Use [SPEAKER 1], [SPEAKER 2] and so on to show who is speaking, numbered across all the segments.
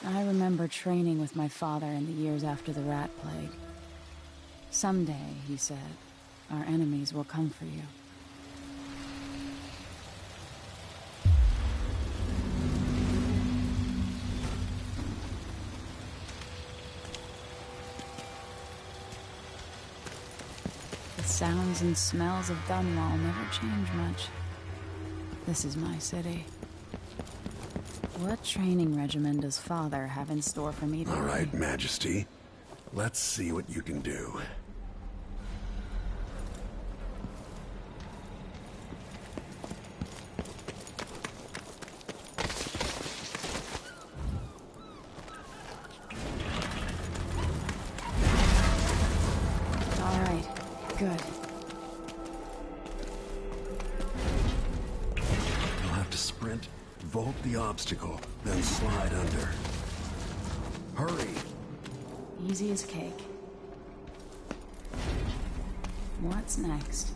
[SPEAKER 1] I remember training with my father in the years after the rat plague. Someday, he said, our enemies will come for you. The sounds and smells of Dunwall never change much. This is my city. What training regimen does Father have in store for me today?
[SPEAKER 2] All right, Majesty. Let's see what you can do.
[SPEAKER 1] All right, good.
[SPEAKER 2] You'll have to sprint, vault the obstacle, then slide under. Hurry!
[SPEAKER 1] Easy as cake. What's next?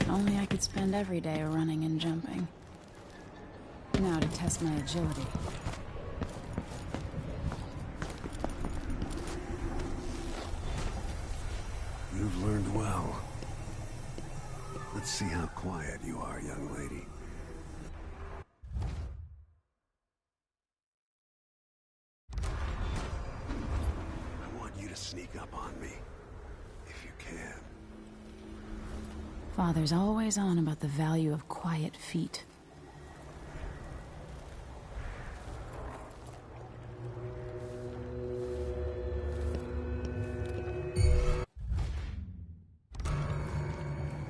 [SPEAKER 1] Only I could spend every day running and jumping. Now to test my agility.
[SPEAKER 2] You've learned well. Let's see how quiet you are, young lady. I want you to sneak up on me, if you can.
[SPEAKER 1] Father's always on about the value of quiet feet.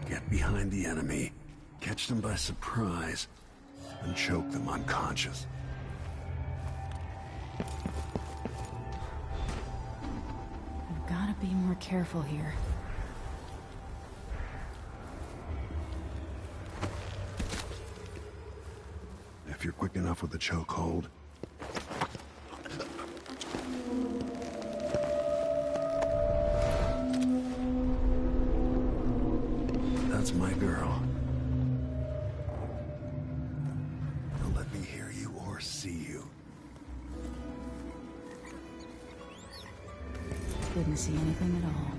[SPEAKER 2] Get behind the enemy, catch them by surprise, and choke them unconscious.
[SPEAKER 1] I've gotta be more careful here.
[SPEAKER 2] If you're quick enough with the chokehold. That's my girl. Don't let me hear you or see you.
[SPEAKER 1] Didn't see anything at all.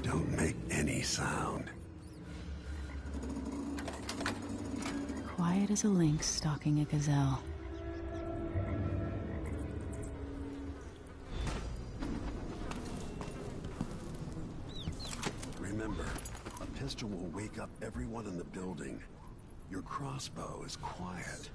[SPEAKER 2] Don't make any sound.
[SPEAKER 1] Quiet as a lynx stalking a gazelle.
[SPEAKER 2] Remember, a pistol will wake up everyone in the building. Your crossbow is quiet.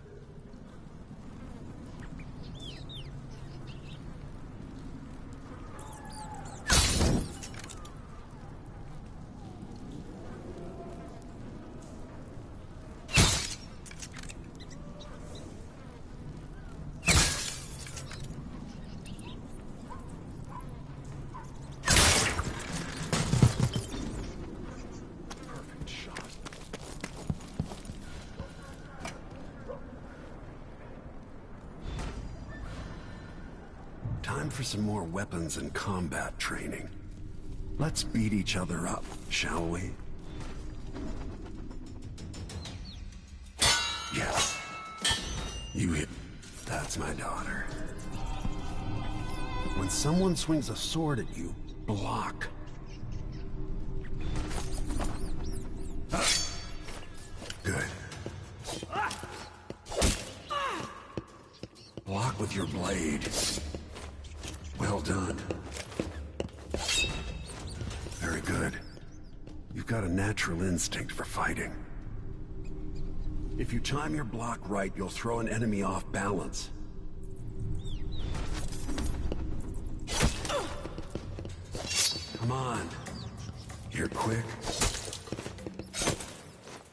[SPEAKER 2] Time for some more weapons and combat training. Let's beat each other up, shall we? Yes. You hit. That's my daughter. When someone swings a sword at you, block. Good. Block with your blade. Well done. Very good. You've got a natural instinct for fighting. If you time your block right, you'll throw an enemy off balance. Come on. You're quick.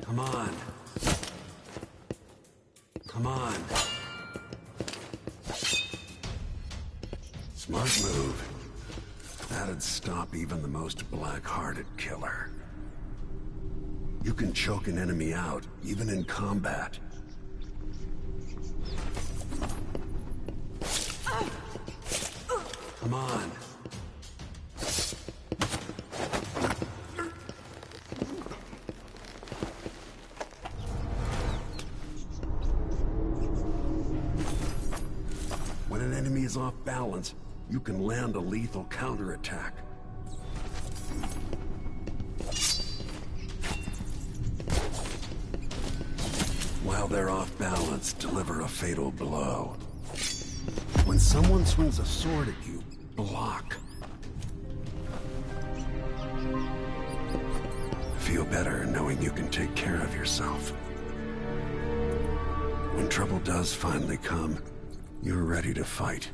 [SPEAKER 2] Come on. Smart move. That'd stop even the most black-hearted killer. You can choke an enemy out, even in combat. Come on. When an enemy is off balance, you can land a lethal counterattack. While they're off balance, deliver a fatal blow. When someone swings a sword at you, block. Feel better knowing you can take care of yourself. When trouble does finally come, you're ready to fight.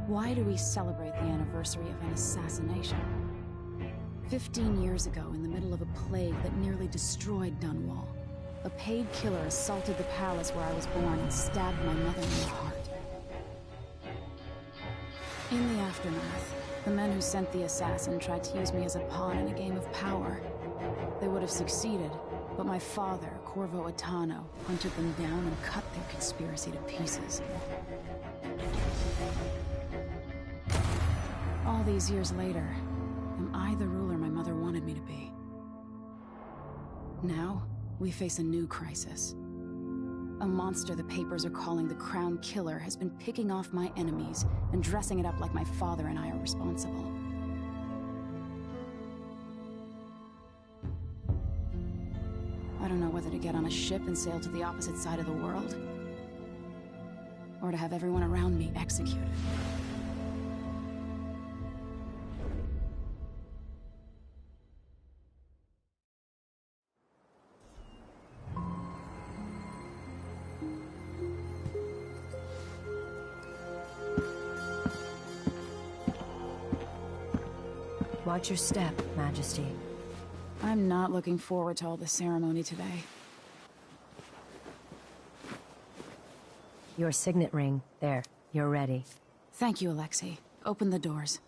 [SPEAKER 1] Why do we celebrate the anniversary of an assassination? 15 years ago, in the middle of a plague that nearly destroyed Dunwall, a paid killer assaulted the palace where I was born and stabbed my mother in the heart. In the aftermath, the men who sent the assassin tried to use me as a pawn in a game of power. They would have succeeded, but my father, Corvo Attano, hunted them down and cut their conspiracy to pieces. All these years later, am I the ruler my mother wanted me to be? Now, we face a new crisis. A monster the papers are calling the Crown Killer has been picking off my enemies and dressing it up like my father and I are responsible. I don't know whether to get on a ship and sail to the opposite side of the world, or to have everyone around me executed.
[SPEAKER 3] Watch your step, Majesty.
[SPEAKER 1] I'm not looking forward to all the ceremony today.
[SPEAKER 3] Your signet ring. There. You're ready.
[SPEAKER 1] Thank you, Alexei. Open the doors.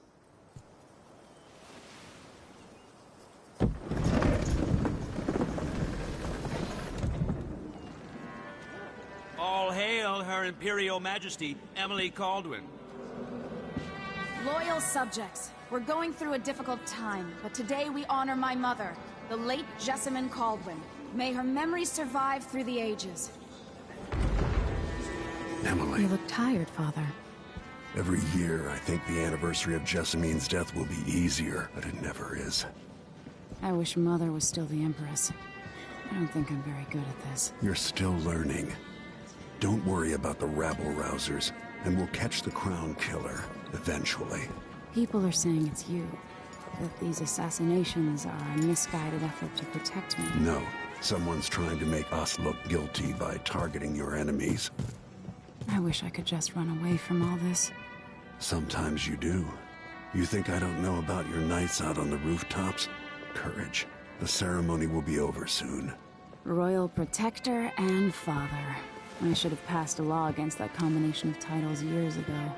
[SPEAKER 4] All hail Her Imperial Majesty, Emily Caldwin.
[SPEAKER 1] Loyal subjects, we're going through a difficult time, but today we honor my mother, the late Jessamine Caldwin. May her memory survive through the ages.
[SPEAKER 2] Emily.
[SPEAKER 1] You look tired, Father.
[SPEAKER 2] Every year, I think the anniversary of Jessamine's death will be easier, but it never is.
[SPEAKER 1] I wish Mother was still the Empress. I don't think I'm very good at this.
[SPEAKER 2] You're still learning. Don't worry about the rabble-rousers, and we'll catch the Crown Killer, eventually.
[SPEAKER 1] People are saying it's you. That these assassinations are a misguided effort to protect me.
[SPEAKER 2] No. Someone's trying to make us look guilty by targeting your enemies.
[SPEAKER 1] I wish I could just run away from all this.
[SPEAKER 2] Sometimes you do. You think I don't know about your nights out on the rooftops? Courage. The ceremony will be over soon.
[SPEAKER 1] Royal Protector and Father. I should have passed a law against that combination of titles years ago.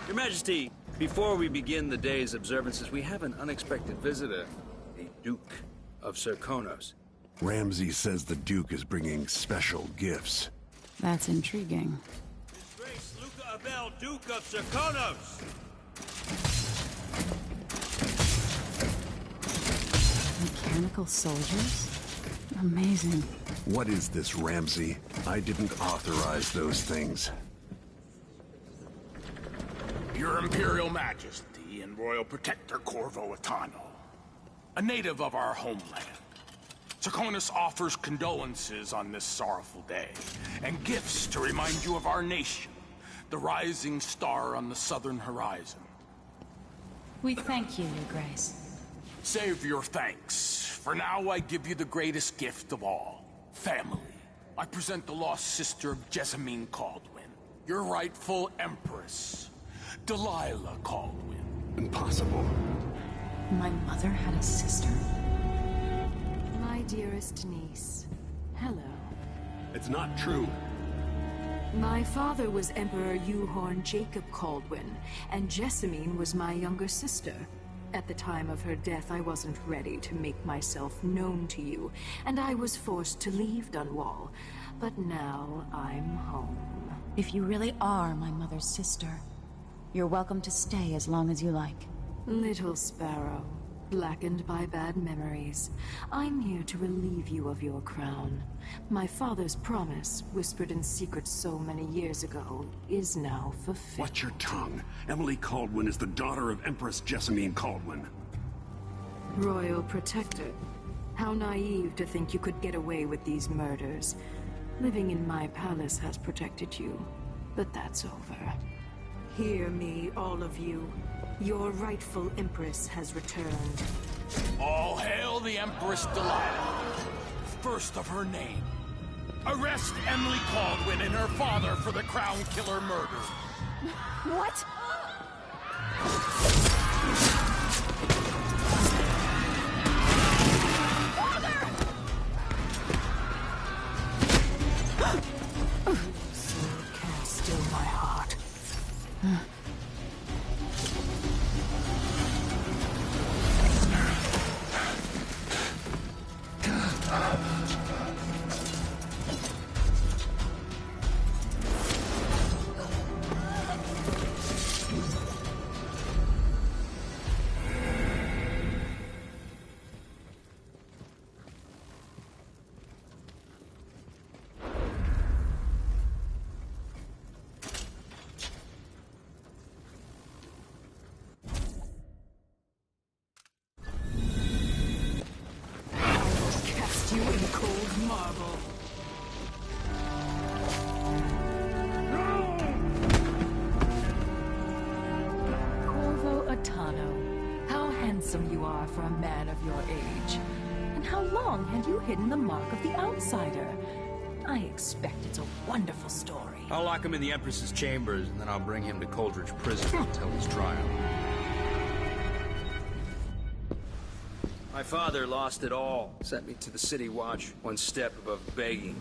[SPEAKER 4] Your Majesty, before we begin the day's observances, we have an unexpected visitor, the Duke of Serkonos.
[SPEAKER 2] Ramsay says the Duke is bringing special gifts.
[SPEAKER 1] That's intriguing.
[SPEAKER 4] His Grace Luca Abel, Duke of Serkonos!
[SPEAKER 1] Mechanical soldiers? Amazing.
[SPEAKER 2] What is this, Ramsay? I didn't authorize those things.
[SPEAKER 5] Your Imperial Majesty and Royal Protector Corvo Attano, a native of our homeland. Serkonos offers condolences on this sorrowful day, and gifts to remind you of our nation, the rising star on the southern horizon.
[SPEAKER 1] We thank you, Your Grace.
[SPEAKER 5] Save your thanks. For now, I give you the greatest gift of all. Family. I present the lost sister of Jessamine Caldwin, your rightful empress, Delilah Caldwin.
[SPEAKER 2] Impossible.
[SPEAKER 1] My mother had a sister?
[SPEAKER 6] My dearest niece, hello.
[SPEAKER 2] It's not true.
[SPEAKER 6] My father was Emperor Euhorn Jacob Caldwin, and Jessamine was my younger sister. At the time of her death, I wasn't ready to make myself known to you, and I was forced to leave Dunwall. But now I'm home.
[SPEAKER 1] If you really are my mother's sister, you're welcome to stay as long as you like.
[SPEAKER 6] Little sparrow, blackened by bad memories, I'm here to relieve you of your crown. My father's promise, whispered in secret so many years ago, is now fulfilled.
[SPEAKER 2] Watch your tongue. Emily Caldwin is the daughter of Empress Jessamine Caldwin.
[SPEAKER 6] Royal Protector. How naive to think you could get away with these murders. Living in my palace has protected you, but that's over. Hear me, all of you. Your rightful Empress has returned.
[SPEAKER 5] All hail the Empress Delilah, first of her name. Arrest Emily Caldwin and her father for the Crown Killer murder.
[SPEAKER 1] What?
[SPEAKER 6] Sword can't still my heart. Cast you in cold marble.
[SPEAKER 1] Corvo Atano, how handsome you are for a man of your age. And how long have you hidden the mark of the outsider? I expect it's a wonderful story.
[SPEAKER 4] I'll lock him in the Empress's chambers, and then I'll bring him to Coldridge Prison until his trial. My father lost it all. Sent me to the City Watch, one step above begging.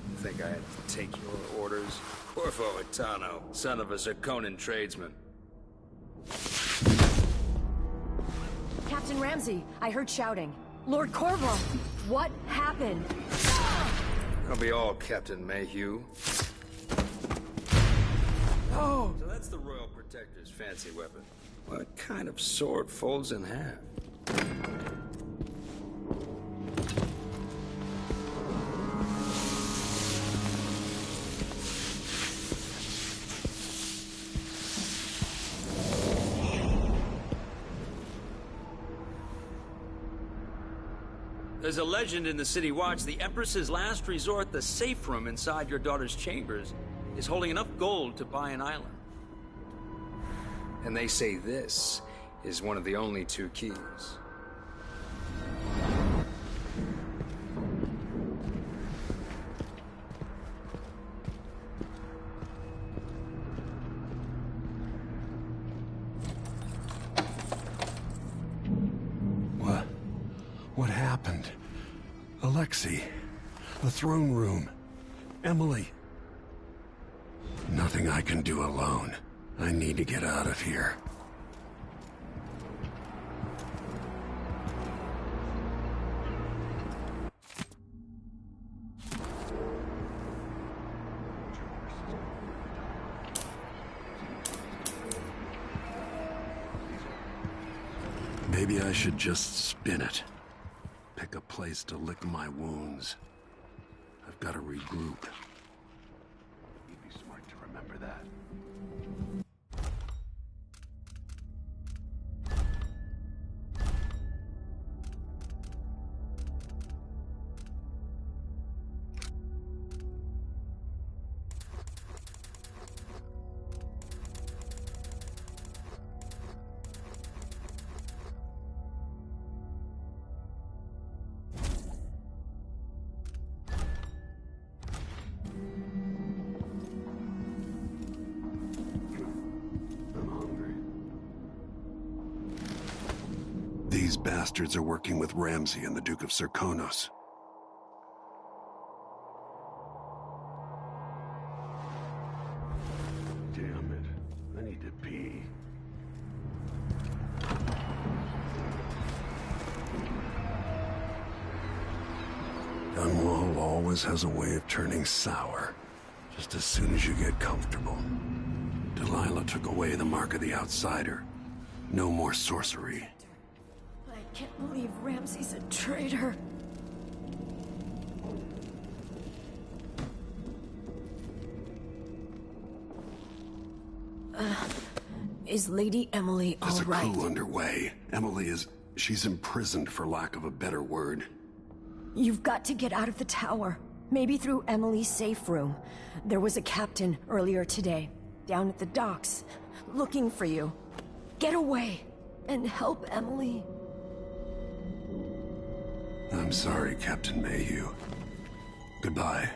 [SPEAKER 4] You think I had to take your orders? Corvo Atano, son of a Zirconan tradesman.
[SPEAKER 3] Captain Ramsey, I heard shouting. Lord Corvo, what happened?
[SPEAKER 4] I'll be all Captain Mayhew. Oh! So that's the Royal Protector's fancy weapon. What kind of sword folds in half? There's a legend in the City Watch. The Empress's last resort, the safe room inside your daughter's chambers, is holding enough gold to buy an island. And they say this is one of the only two keys.
[SPEAKER 2] What happened? Alexei, the throne room, Emily. Nothing I can do alone. I need to get out of here. Maybe I should just spin it. Pick a place to lick my wounds. I've got to regroup. You'd be smart to remember that. These bastards are working with Ramsay and the Duke of Serkonos. Damn it. I need to pee. Dunwall always has a way of turning sour, just as soon as you get comfortable. Delilah took away the mark of the outsider. No more sorcery.
[SPEAKER 3] I can't believe Ramsay's a traitor. Is Lady Emily all
[SPEAKER 2] There's a
[SPEAKER 3] right?
[SPEAKER 2] coup underway. Emily is... she's imprisoned, for lack of a better word.
[SPEAKER 3] You've got to get out of the tower. Maybe through Emily's safe room. There was a captain earlier today, down at the docks, looking for you. Get away and help Emily.
[SPEAKER 2] I'm sorry, Captain Mayhew. Goodbye.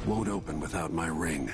[SPEAKER 2] Won't open without my ring.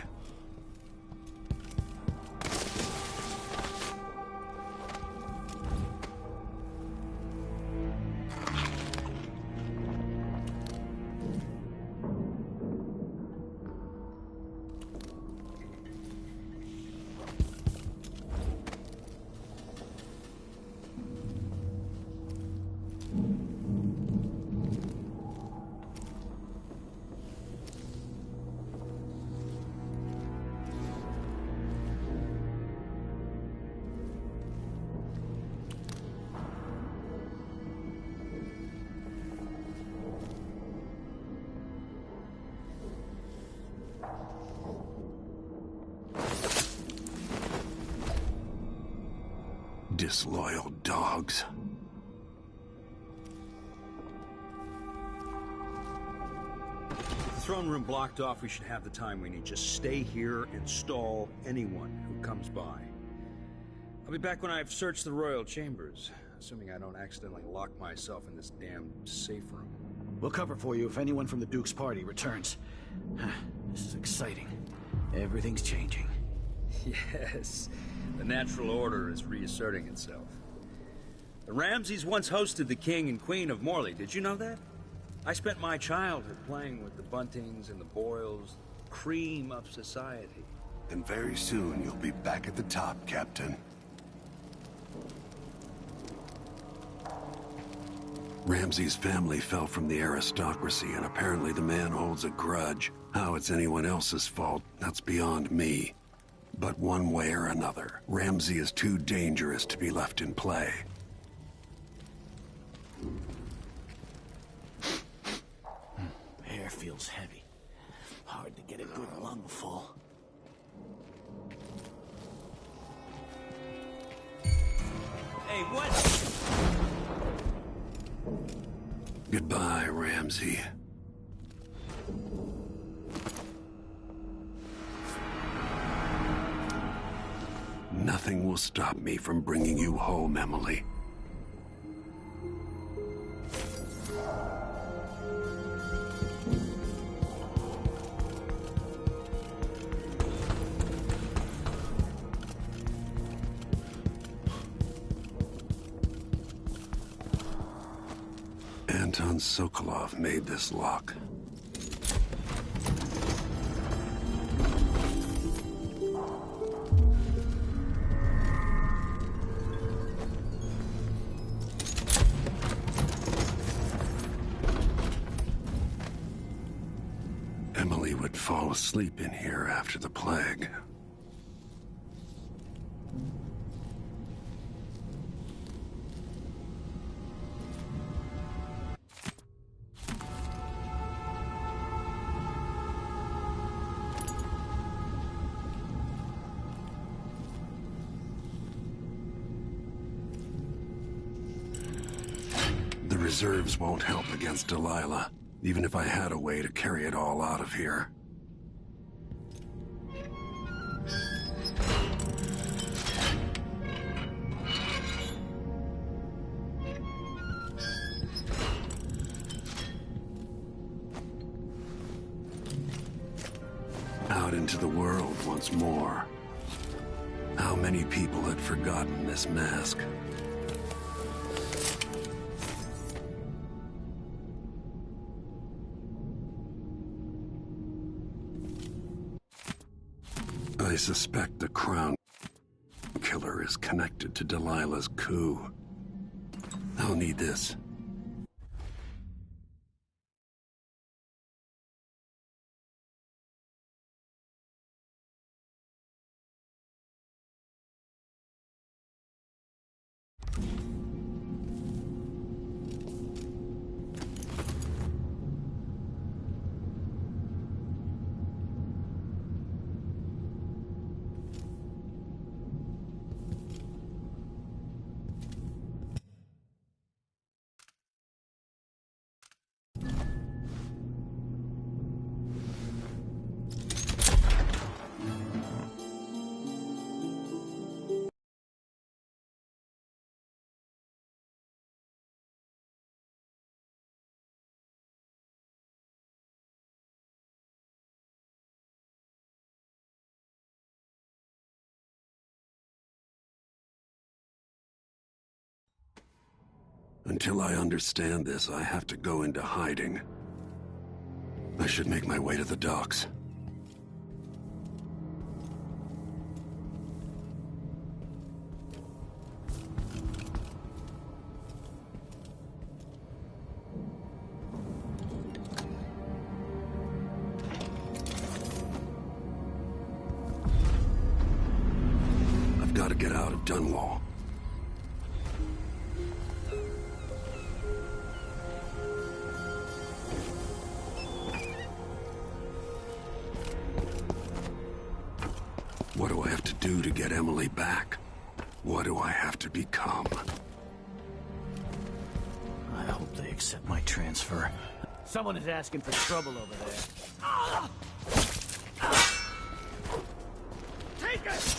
[SPEAKER 2] Disloyal dogs.
[SPEAKER 4] The throne room blocked off, we should have the time we need. Just stay here and stall anyone who comes by. I'll be back when I've searched the royal chambers, assuming I don't accidentally lock myself in this damn safe room.
[SPEAKER 7] We'll cover for you if anyone from the Duke's party returns. This is exciting. Everything's changing.
[SPEAKER 4] Yes, the natural order is reasserting itself. The Ramsays once hosted the King and Queen of Morley. Did you know that? I spent my childhood playing with the Buntings and the Boyles, cream of society.
[SPEAKER 2] And very soon you'll be back at the top, Captain. Ramsay's family fell from the aristocracy, and apparently the man holds a grudge. How it's anyone else's fault, that's beyond me. But one way or another, Ramsay is too dangerous to be left in play.
[SPEAKER 7] Air feels heavy. Hard to get a good lungful.
[SPEAKER 4] Hey, what?
[SPEAKER 2] Goodbye, Ramsay. Nothing will stop me from bringing you home, Emily. Anton Sokolov made this lock. Emily would fall asleep in here after the plague. reserves won't help against Delilah, even if I had a way to carry it all out of here. Out into the world once more. How many people had forgotten this mask? I suspect the Crown Killer is connected to Delilah's coup. I'll need this. Until I understand this, I have to go into hiding. I should make my way to the docks. I've got to get out of Dunwall. What do I have to do to get Emily back? What do I have to become?
[SPEAKER 7] I hope they accept my transfer. Someone is asking for trouble over there. Take it!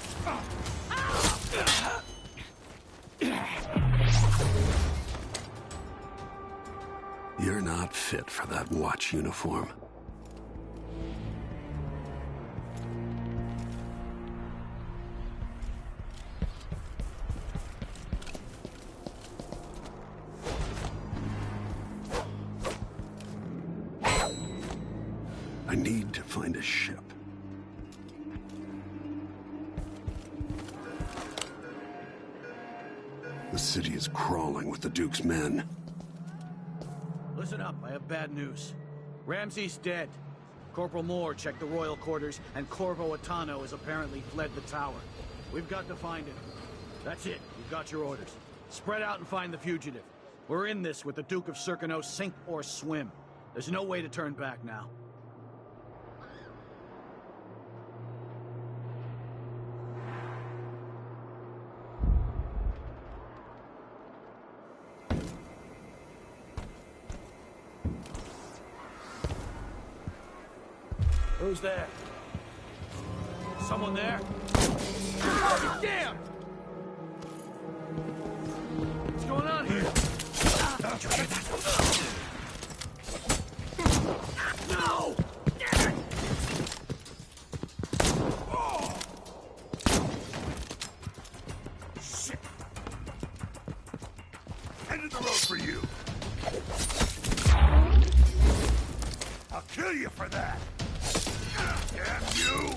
[SPEAKER 2] You're not fit for that watch uniform. I need to find a ship. The city is crawling with the Duke's men.
[SPEAKER 7] Listen up, I have bad news. Ramsey's dead. Corporal Moore checked the royal quarters, and Corvo Attano has apparently fled the tower. We've got to find him. That's it, you've got your orders. Spread out and find the fugitive. We're in this with the Duke of Circano, sink or swim. There's no way to turn back now. Who's there? Someone there? Damn! What's going on here? No! Oh! Shit!
[SPEAKER 8] End of the road for you! I'll kill you for that! Damn you!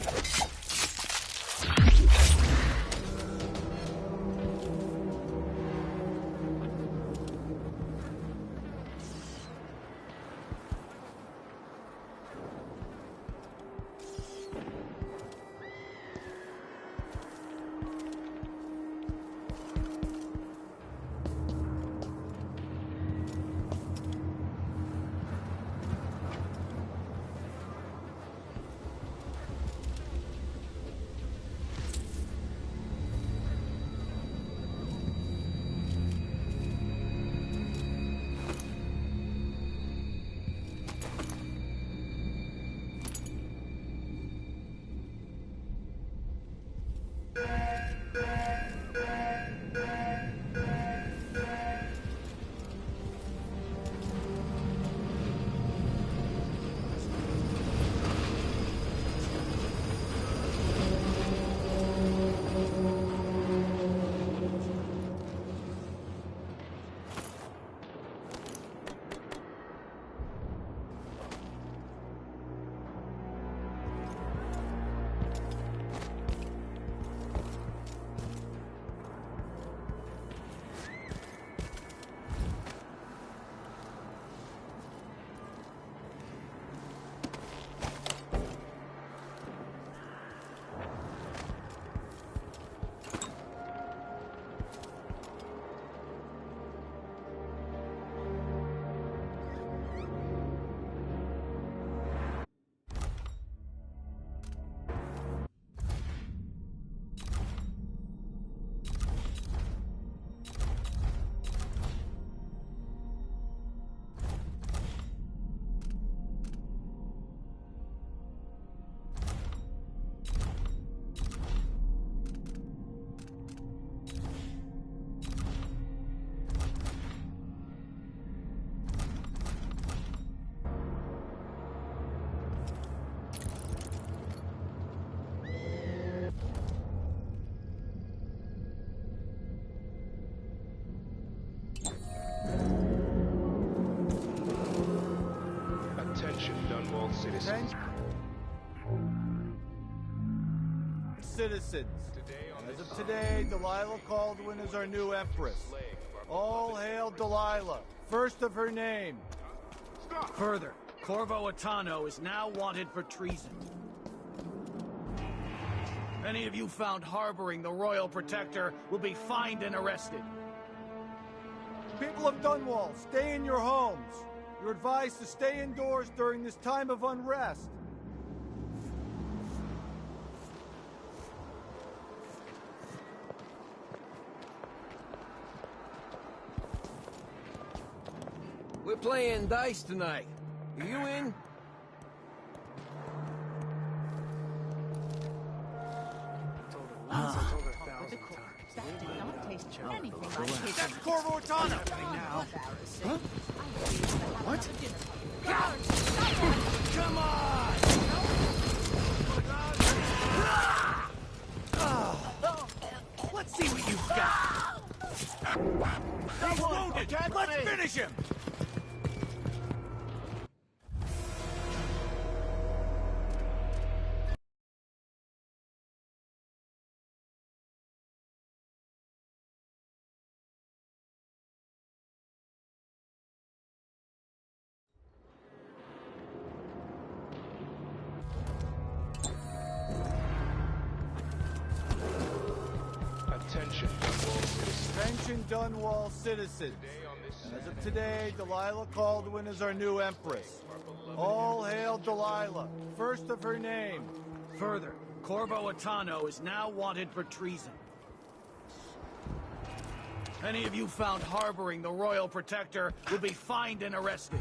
[SPEAKER 9] Dunwall citizens.
[SPEAKER 7] Citizens. As of today, Delilah Caldwin is our new empress. All hail Delilah, first of her name. Further, Corvo Attano is now wanted for treason. Any of you found harboring the Royal Protector will be fined and arrested. People of Dunwall, stay in your homes. You're advised to stay indoors during this time of unrest.
[SPEAKER 10] We're playing dice tonight. Are you in?
[SPEAKER 7] That's Corvo Attano! Huh? What? Come on! Let's see what you've got! He's wounded! Let's finish him! Attention Dunwall citizens. As of today, Delilah Caldwin is our new empress. All hail Delilah, first of her name. Further, Corvo Attano is now wanted for treason. Any of you found harboring the Royal Protector will be fined and arrested.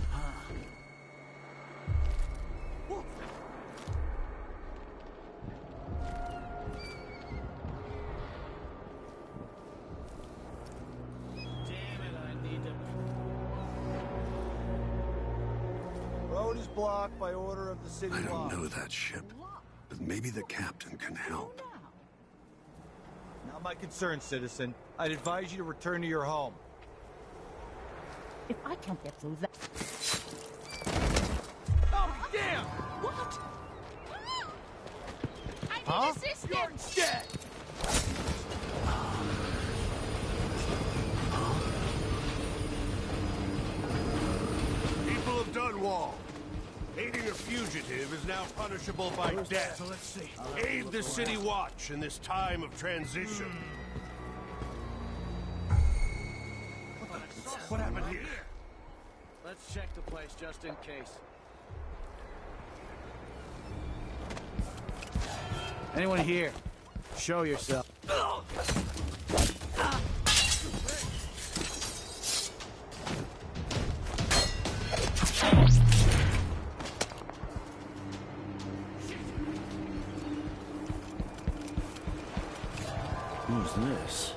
[SPEAKER 7] Road is blocked by order of the city
[SPEAKER 2] I don't
[SPEAKER 7] watch.
[SPEAKER 2] know that ship, but maybe the captain can help.
[SPEAKER 7] Not my concern, citizen. I'd advise you to return to your home.
[SPEAKER 11] If I can't get through that...
[SPEAKER 7] Oh, damn!
[SPEAKER 11] What? I need
[SPEAKER 7] Huh?
[SPEAKER 11] assistance!
[SPEAKER 7] You're dead!
[SPEAKER 8] People of Dunwall, aiding a fugitive is now punishable by death.
[SPEAKER 7] So let's see.
[SPEAKER 8] Aid the City Watch in this time of transition. What happened here?
[SPEAKER 7] Let's check the place just in case. Anyone here? Show yourself.
[SPEAKER 2] Who's this?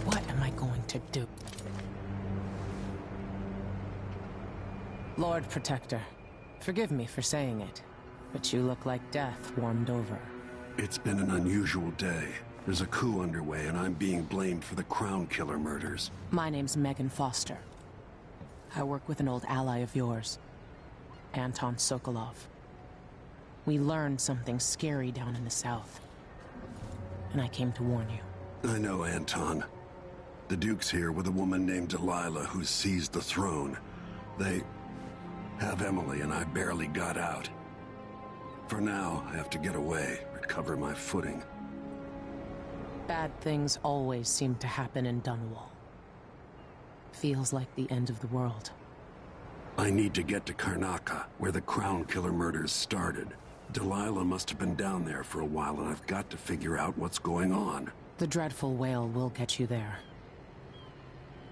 [SPEAKER 11] What am I going to do? Lord Protector, forgive me for saying it, but you look like death warmed over.
[SPEAKER 2] It's been an unusual day. There's a coup underway, and I'm being blamed for the Crown Killer murders.
[SPEAKER 11] My name's Megan Foster. I work with an old ally of yours, Anton Sokolov. We learned something scary down in the south, and I came to warn you.
[SPEAKER 2] I know Anton. The Duke's here with a woman named Delilah who seized the throne. They have Emily, and I barely got out. For now, I have to get away, recover my footing.
[SPEAKER 11] Bad things always seem to happen in Dunwall. Feels like the end of the world.
[SPEAKER 2] I need to get to Karnaca, where the Crown Killer murders started. Delilah must have been down there for a while, and I've got to figure out what's going on.
[SPEAKER 11] The dreadful whale will get you there.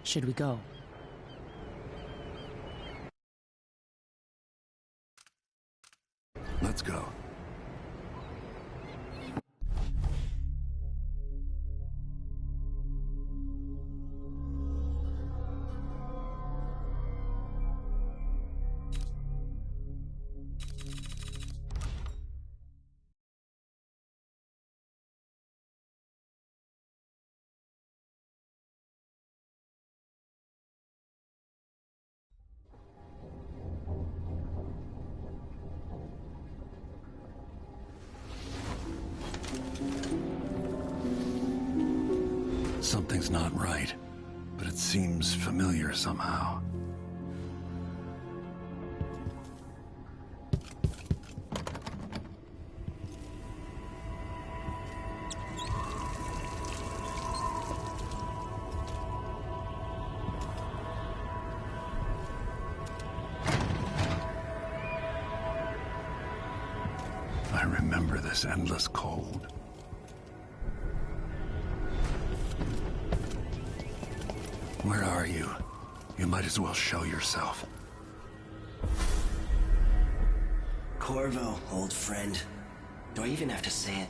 [SPEAKER 11] Should we go?
[SPEAKER 2] Let's go. Something's not right, but it seems familiar somehow. I remember this endless cold. Where are you? You might as well show yourself.
[SPEAKER 9] Corvo, old friend. Do I even have to say it?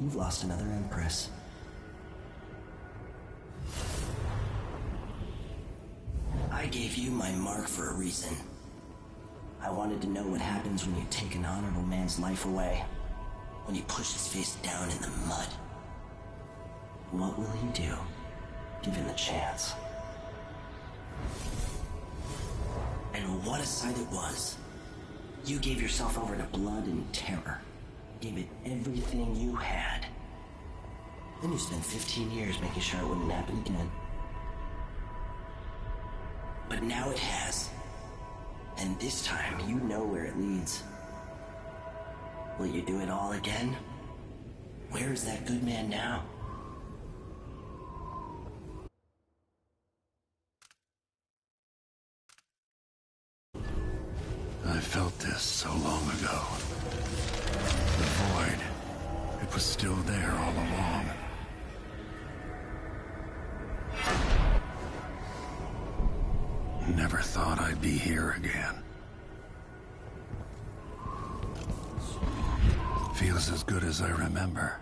[SPEAKER 9] You've lost another Empress. I gave you my mark for a reason. I wanted to know what happens when you take an honorable man's life away. When you push his face down in the mud. What will he do, given the chance? And what a sight it was. You gave yourself over to blood and terror. Gave it everything you had. Then you spent 15 years making sure it wouldn't happen again. But now it has. And this time, you know where it leads. Will you do it all again? Where is that good man now?
[SPEAKER 2] I felt this so long ago. The void. It was still there all along. Never thought I'd be here again. Feels as good as I remember.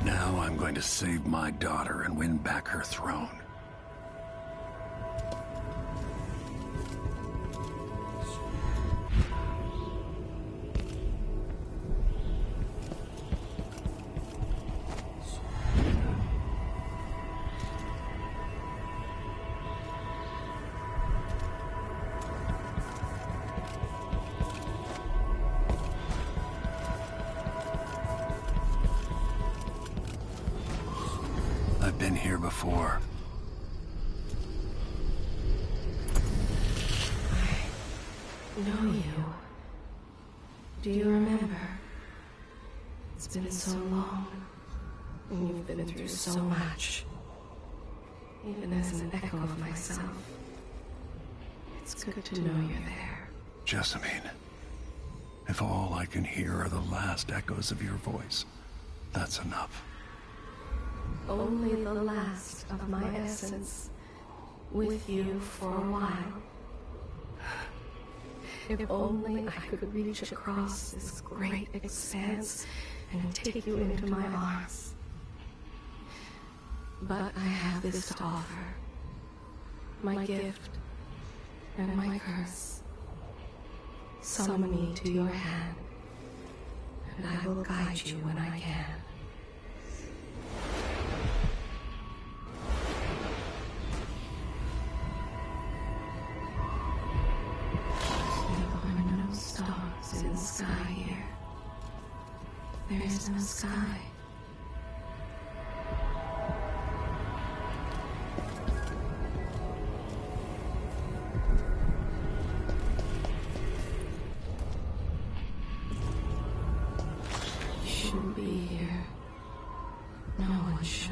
[SPEAKER 2] Now I'm going to save my daughter and win back her throne. I've been here before.
[SPEAKER 6] I know you. Do you remember? It's been so long, and you've been through so much. Even as an echo of myself, it's good to know you're there.
[SPEAKER 2] Jessamine, if all I can hear are the last echoes of your voice, that's enough.
[SPEAKER 6] Only the last of my essence, with you for a while. If only I could reach across this great expanse and take you into my arms. But I have this to offer. My gift and my curse. Summon me to your hand, and I will guide you when I can. There are no stars in the sky here. There is no sky. You shouldn't be here. No one should.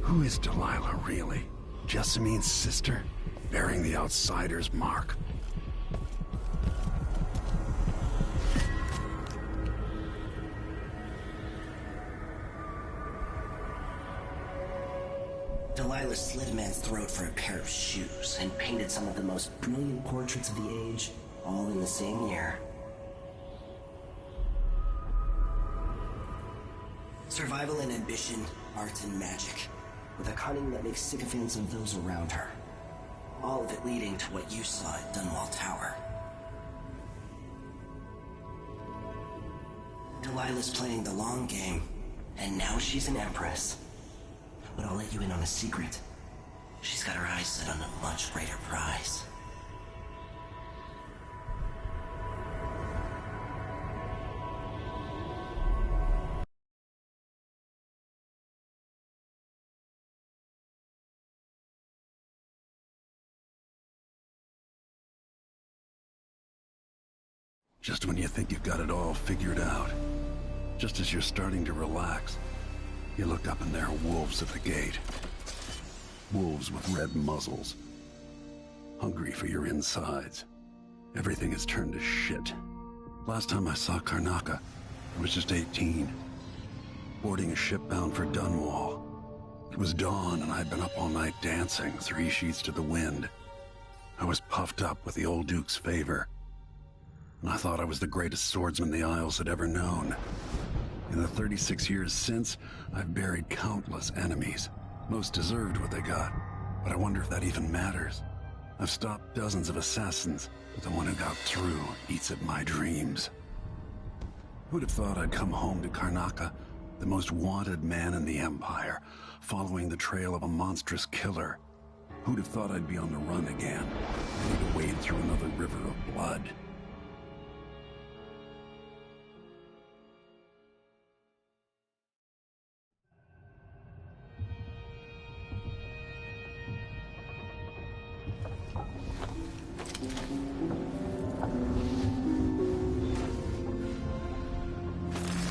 [SPEAKER 2] Who is Delilah, really? Jessamine's sister, bearing the outsider's mark.
[SPEAKER 9] Delilah slit a man's throat for a pair of shoes and painted some of the most brilliant portraits of the age, all in the same year. Survival and ambition, art and magic, with a cunning that makes sycophants of those around her. All of it leading to what you saw at Dunwall Tower. Delilah's playing the long game, and now she's an empress. But I'll let you in on a secret. She's got her eyes set on a much greater prize.
[SPEAKER 2] Just when you think you've got it all figured out, just as you're starting to relax, you look up and there are wolves at the gate. Wolves with red muzzles. Hungry for your insides. Everything has turned to shit. Last time I saw Karnaca, I was just 18. Boarding a ship bound for Dunwall. It was dawn and I'd been up all night dancing, 3 sheets to the wind. I was puffed up with the old Duke's favor. And I thought I was the greatest swordsman the Isles had ever known. In the 36 years since, I've buried countless enemies. Most deserved what they got, but I wonder if that even matters. I've stopped dozens of assassins, but the one who got through eats at my dreams. Who'd have thought I'd come home to Karnaca, the most wanted man in the Empire, following the trail of a monstrous killer? Who'd have thought I'd be on the run again, ready to wade through another river of blood?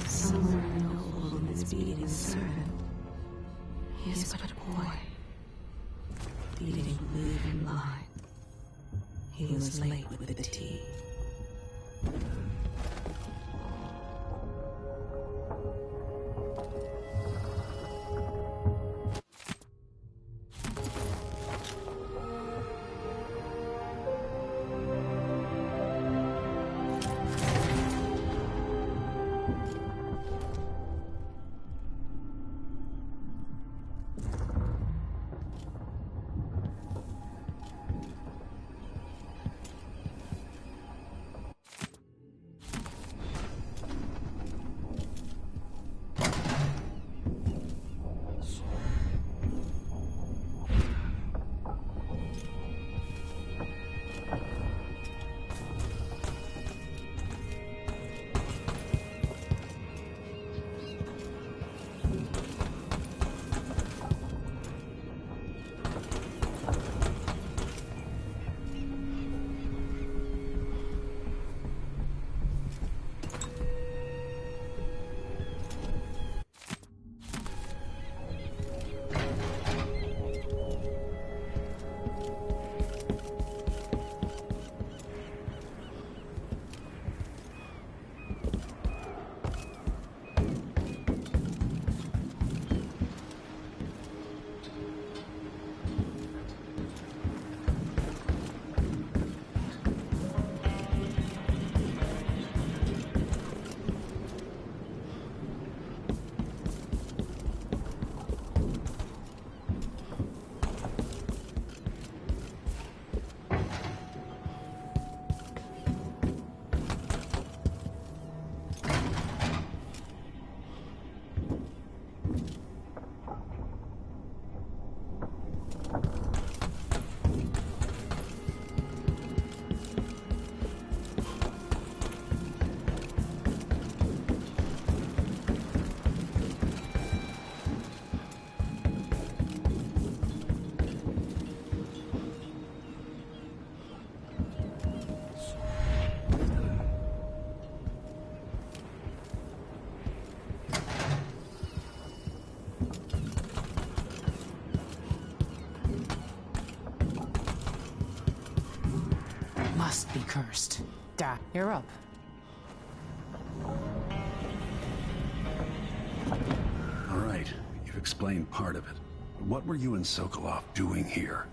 [SPEAKER 6] Somewhere an old woman is beating a servant. He is but a boy, beating live and lie. He was late with the tea.
[SPEAKER 11] must be cursed. You're up.
[SPEAKER 2] All right, you've explained part of it. What were you and Sokolov doing here?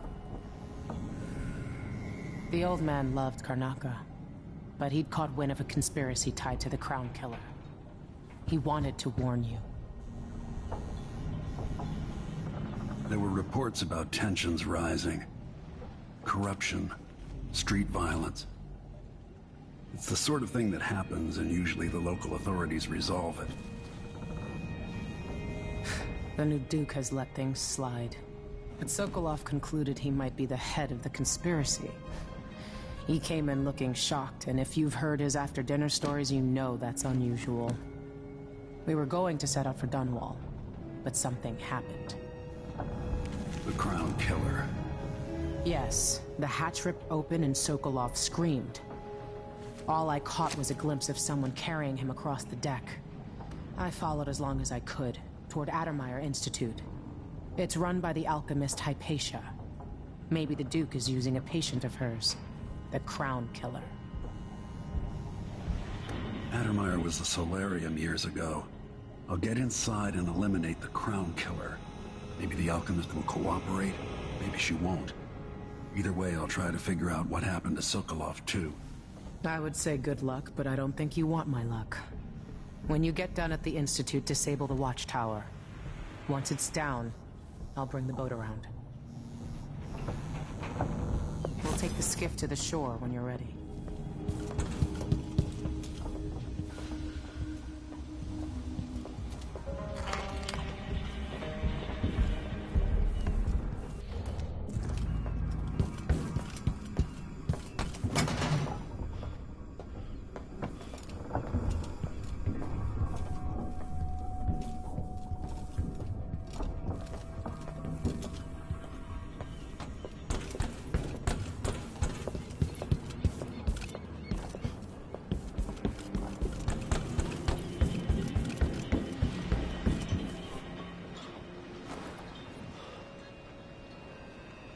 [SPEAKER 11] The old man loved Karnaka, but he'd caught wind of a conspiracy tied to the Crown Killer. He wanted to warn you.
[SPEAKER 2] There were reports about tensions rising. Corruption, street violence. It's the sort of thing that happens, and usually the local authorities resolve it.
[SPEAKER 11] The new Duke has let things slide. But Sokolov concluded he might be the head of the conspiracy. He came in looking shocked, and if you've heard his after-dinner stories, you know that's unusual. We were going to set out for Dunwall, but something happened.
[SPEAKER 2] The Crown Killer.
[SPEAKER 11] Yes, the hatch ripped open and Sokolov screamed. All I caught was a glimpse of someone carrying him across the deck. I followed as long as I could, toward Addermeyer Institute. It's run by the alchemist Hypatia. Maybe the Duke is using a patient of hers, the Crown Killer.
[SPEAKER 2] Addermeyer was a solarium years ago. I'll get inside and eliminate the Crown Killer. Maybe the alchemist will cooperate, maybe she won't. Either way, I'll try to figure out what happened to Sokolov, too.
[SPEAKER 11] I would say good luck, but I don't think you want my luck. When you get done at the Institute, disable the watchtower. Once it's down, I'll bring the boat around. We'll take the skiff to the shore when you're ready.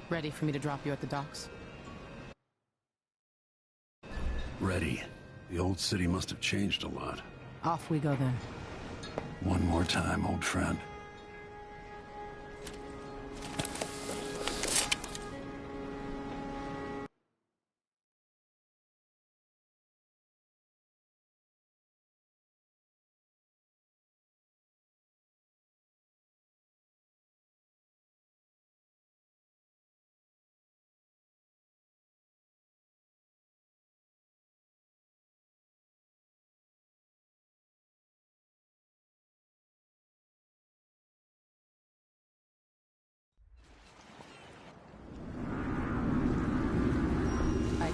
[SPEAKER 11] Ready for me to drop you at the docks?
[SPEAKER 2] Ready. The old city must have changed a lot.
[SPEAKER 11] Off we go then.
[SPEAKER 2] One more time, old friend.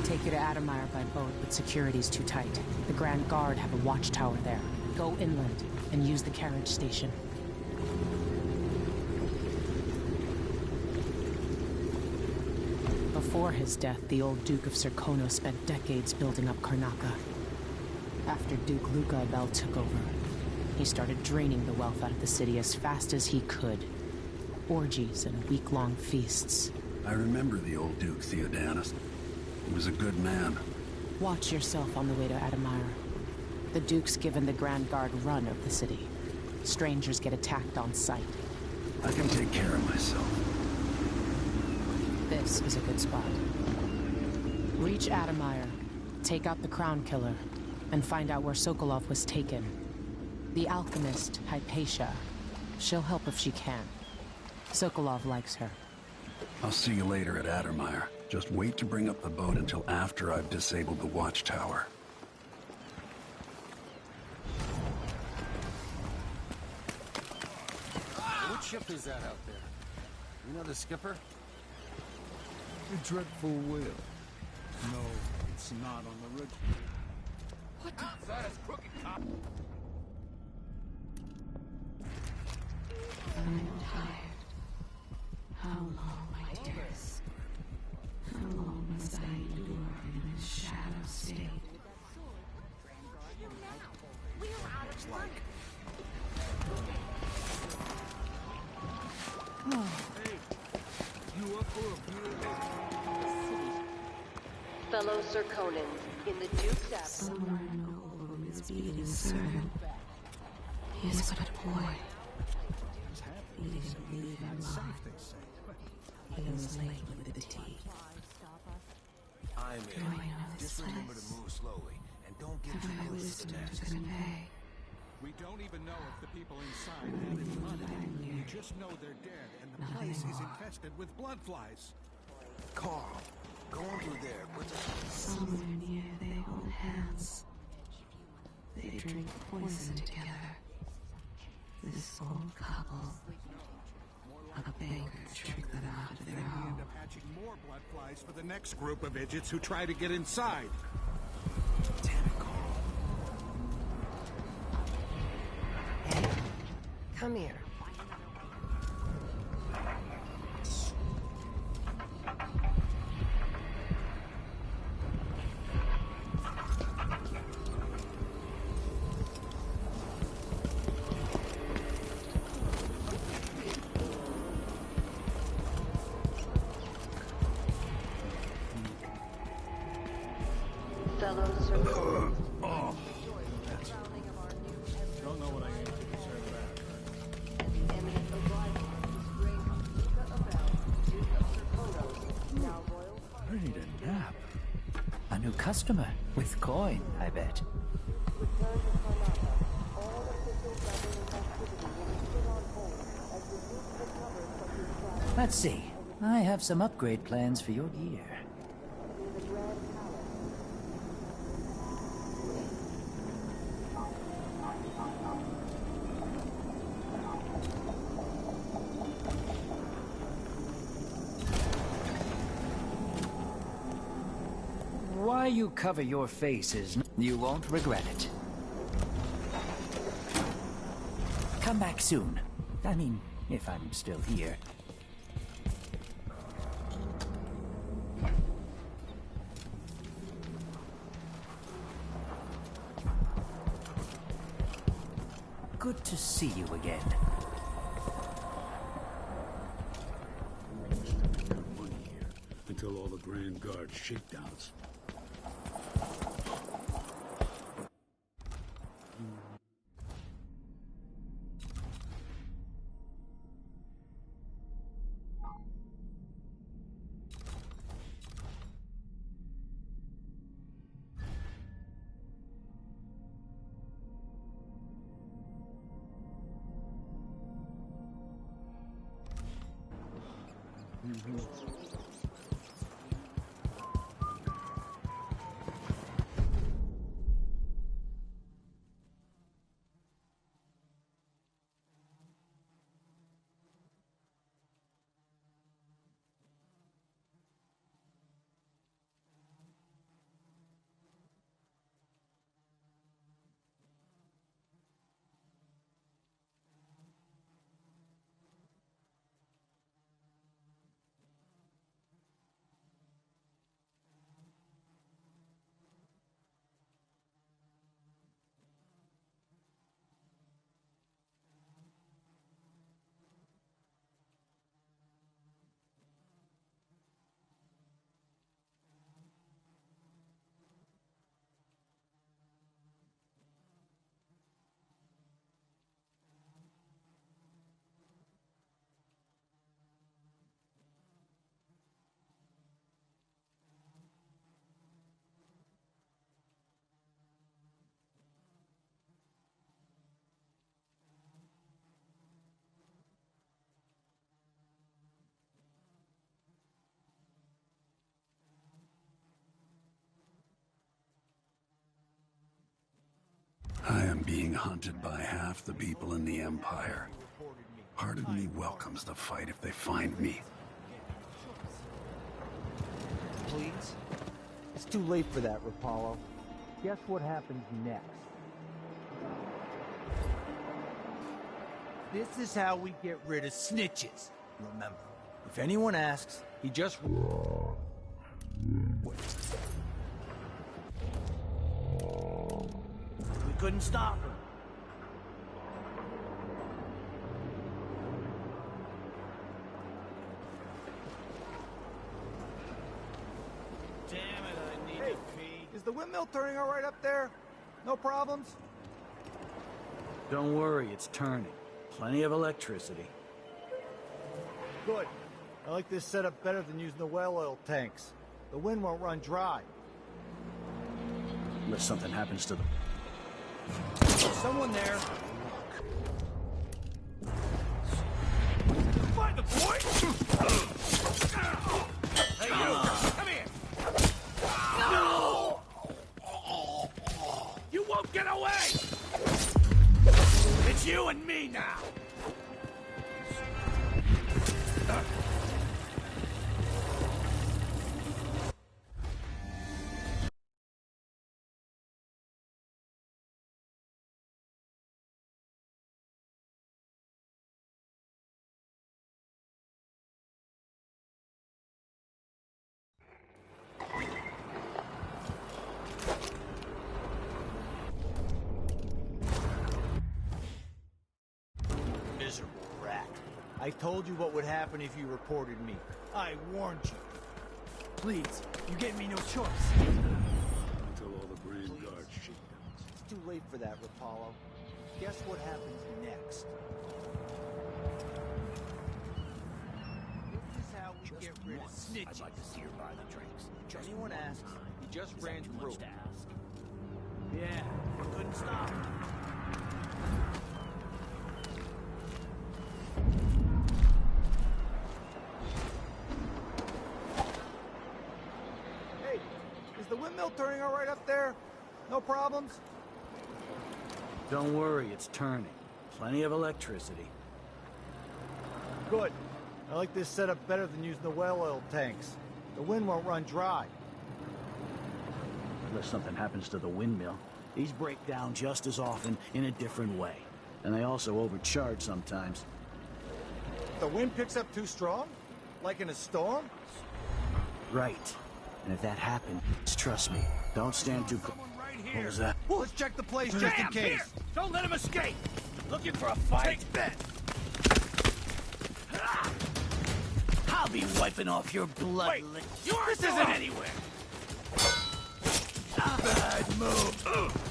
[SPEAKER 11] Take you to Addermeyer by boat, but security's too tight. The Grand Guard have a watchtower there. Go inland and use the carriage station. Before his death, the old Duke of Serkonos spent decades building up Karnaka. After Duke Luca Abel took over, he started draining the wealth out of the city as fast as he could. Orgies and week-long feasts.
[SPEAKER 2] I remember the old Duke Theodanis. He was a good man.
[SPEAKER 11] Watch yourself on the way to Addermeyer. The Duke's given the Grand Guard run of the city. Strangers get attacked on sight.
[SPEAKER 2] I can take care of myself.
[SPEAKER 11] This is a good spot. Reach Addermeyer, take out the Crown Killer, and find out where Sokolov was taken. The alchemist, Hypatia. She'll help if she can. Sokolov likes her.
[SPEAKER 2] I'll see you later at Addermeyer. Just wait to bring up the boat until after I've disabled the watchtower.
[SPEAKER 10] What ship is that out there? You know the skipper?
[SPEAKER 7] The dreadful will. No, it's not on the rig.
[SPEAKER 10] What? That is crooked cop.
[SPEAKER 12] I'm tired. How long, my dearest? How long must I endure in this shadow state?
[SPEAKER 10] It's like...
[SPEAKER 7] Hey, you up for a view?
[SPEAKER 13] The Fellow Serkonans, in the Duke's absence.
[SPEAKER 12] Someone noble is being servant. He is but a boy. He didn't leave him long. He was late with the tea.
[SPEAKER 8] I'm
[SPEAKER 12] Do I know this
[SPEAKER 8] Just remember to
[SPEAKER 12] place?
[SPEAKER 8] move slowly and don't get
[SPEAKER 12] Have
[SPEAKER 8] too
[SPEAKER 12] I
[SPEAKER 8] close to
[SPEAKER 12] wisdom
[SPEAKER 8] the nest.
[SPEAKER 12] to convey?
[SPEAKER 14] We don't even know if the people inside had any money. We just know they're dead, and the place is infested with blood flies.
[SPEAKER 8] Carl, go on through there.
[SPEAKER 12] Somewhere near they hold hands. They drink poison together. This old couple. A banker tricked them out of their
[SPEAKER 14] Then we
[SPEAKER 12] home.
[SPEAKER 14] end up hatching more blood flies for the next group of idiots who try to get inside.
[SPEAKER 13] Come here. Fellow Serkonans.
[SPEAKER 14] Don't know what I ain't to say to that.
[SPEAKER 13] The eminent arrival is Great Duke Abel, Duke of Serkonos, now royal.
[SPEAKER 15] I need a nap. A new customer with coin, I bet.
[SPEAKER 13] Return to Karnatha. All official government activity will be put on hold as the Duke recovers from his travel.
[SPEAKER 15] Let's see. I have some upgrade plans for your gear.
[SPEAKER 13] In the Grand Palace.
[SPEAKER 15] Why you cover your faces, you won't regret it. Come back soon. I mean, if I'm still here. Good to see you again.
[SPEAKER 2] Money here until all the Grand Guard shakedowns. I am being hunted by half the people in the Empire. Part of me welcomes the fight if they find me.
[SPEAKER 16] Please? It's too late for that, Rapallo. Guess what happens next? This is how we get rid of snitches. Remember, if anyone asks, he just... We couldn't stop him. Damn it, I need Is the windmill turning all right up there? No problems?
[SPEAKER 7] Don't worry, it's turning. Plenty of electricity.
[SPEAKER 16] Good. I like this setup better than using the well oil tanks. The wind won't run dry.
[SPEAKER 7] Unless something happens to them.
[SPEAKER 16] Someone there.
[SPEAKER 8] Find the boy! Hey, you! Come here! No! You won't get away! It's you and me now!
[SPEAKER 16] Miserable rat. I told you what would happen if you reported me. I warned you. Please, you gave me no choice.
[SPEAKER 2] Until all the brave guards shake down.
[SPEAKER 16] It's too late for that, Rapallo. Guess what happens next? This is how we get rid of snitches.
[SPEAKER 8] I'd like to see her buy the drinks.
[SPEAKER 16] Just anyone asks, he just ran through.
[SPEAKER 8] To ask.
[SPEAKER 16] Yeah, couldn't stop. Hey, is the windmill turning all right up there? No problems?
[SPEAKER 7] Don't worry, it's turning. Plenty of electricity.
[SPEAKER 16] Good. I like this setup better than using the well oil tanks. The wind won't run dry.
[SPEAKER 7] Unless something happens to the windmill. These break down just as often in a different way. And they also overcharge sometimes.
[SPEAKER 16] The wind picks up too strong? Like in a storm?
[SPEAKER 7] Right. And if that happens, trust me, don't stand too close. What was that?
[SPEAKER 16] Let's check the place just in case.
[SPEAKER 8] Here. Don't let him escape! Looking for a fight? Take that!
[SPEAKER 10] I'll be wiping off your blood.
[SPEAKER 8] Wait, this isn't anywhere! Bad move!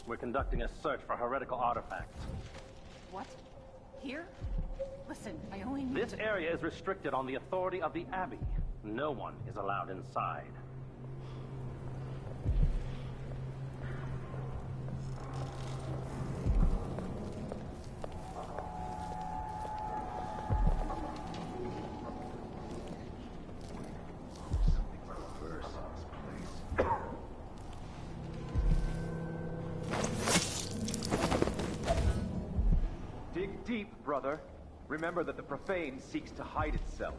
[SPEAKER 17] We're conducting a search for heretical artifacts.
[SPEAKER 18] What? Here? Listen, I only need
[SPEAKER 17] This
[SPEAKER 18] to...
[SPEAKER 17] area is restricted on the authority of the Abbey. No one is allowed inside.
[SPEAKER 19] Dig deep, brother. Remember that the profane seeks to hide itself.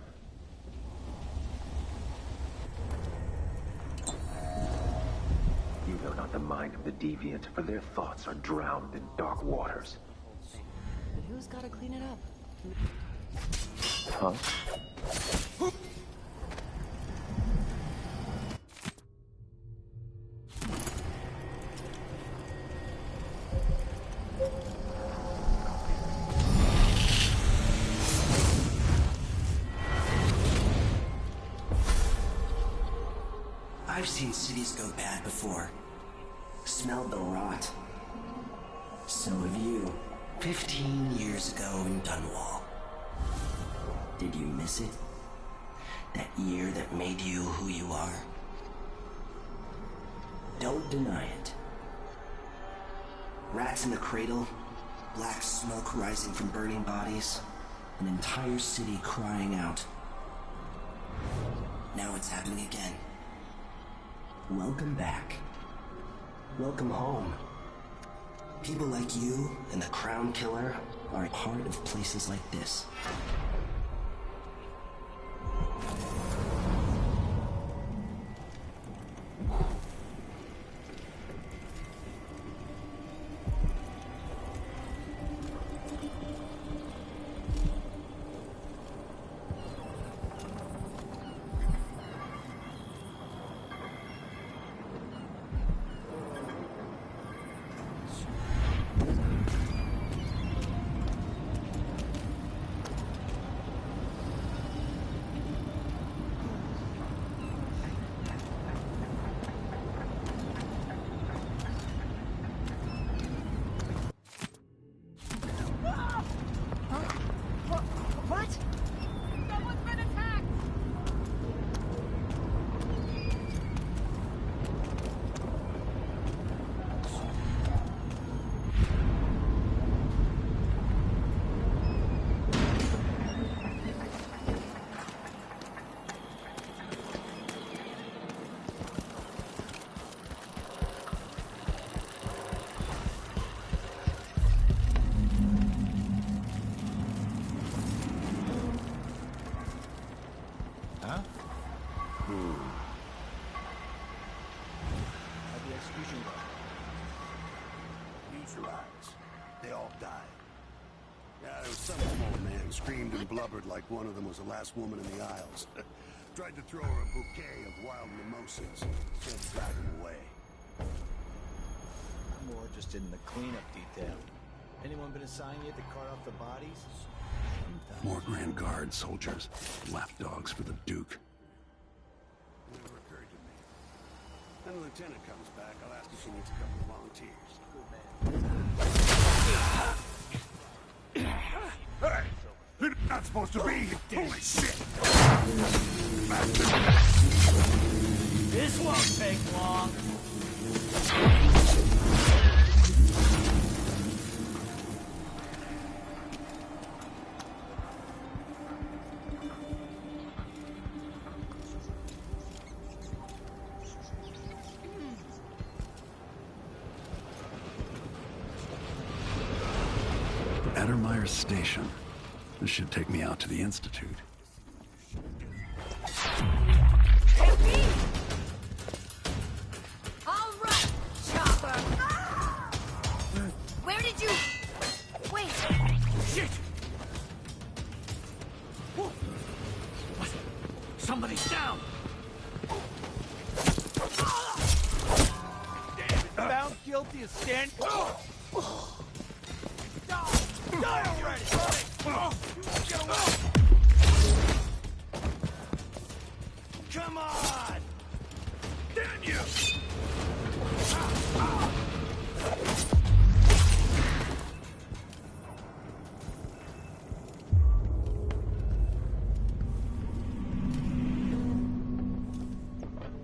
[SPEAKER 19] You know not the mind of the deviant, for their thoughts are drowned in dark waters.
[SPEAKER 18] But who's gotta clean it up?
[SPEAKER 19] Huh?
[SPEAKER 9] I've seen cities go bad before. Smelled the rot. So have you. 15 years ago in Dunwall. Did you miss it? That year that made you who you are? Don't deny it. Rats in the cradle, black smoke rising from burning bodies, an entire city crying out. Now it's happening again. Welcome back. Welcome home. People like you and the Crown Killer are a part of places like this.
[SPEAKER 8] Screamed and blubbered like one of them was the last woman in the Isles. Tried to throw her a bouquet of wild mimosas. Said to drive him away.
[SPEAKER 16] I'm more interested in the cleanup detail. Anyone been assigned yet to cart off the bodies?
[SPEAKER 2] More Grand Guard soldiers. Lapdogs for the Duke.
[SPEAKER 8] It never occurred to me. When the lieutenant comes back, I'll ask if she needs a couple of volunteers. Good man. Hey! You're not supposed to be here! Holy shit!
[SPEAKER 16] This won't take long.
[SPEAKER 2] Addermeyer Station. This should take me out to the Institute.
[SPEAKER 3] All right, Chopper! Where did you... Wait!
[SPEAKER 16] Shit! Whoa. What? Somebody's down! Found guilty of stand... Die already! Get away! Come on! Damn you!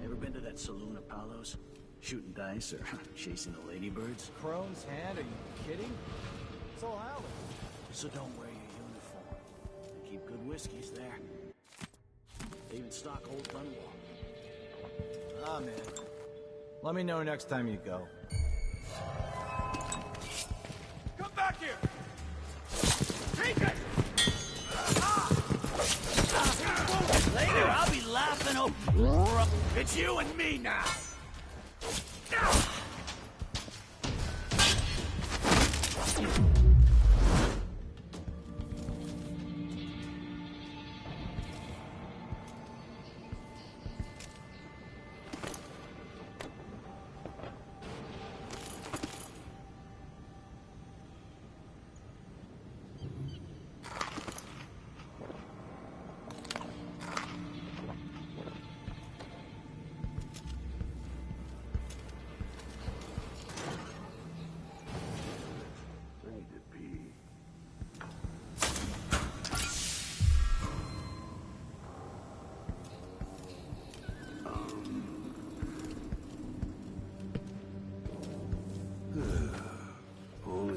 [SPEAKER 7] Ever been to that saloon, Apollo's? Shooting dice or chasing the ladybirds?
[SPEAKER 16] Crone's hand? Are you kidding? It's all Howard.
[SPEAKER 7] So don't wear your uniform. They keep good whiskeys there. They even stock old Dunwall.
[SPEAKER 16] Ah, man. Let me know next time you go. Come back here! Take it! Later, I'll be laughing over... It's you and me now!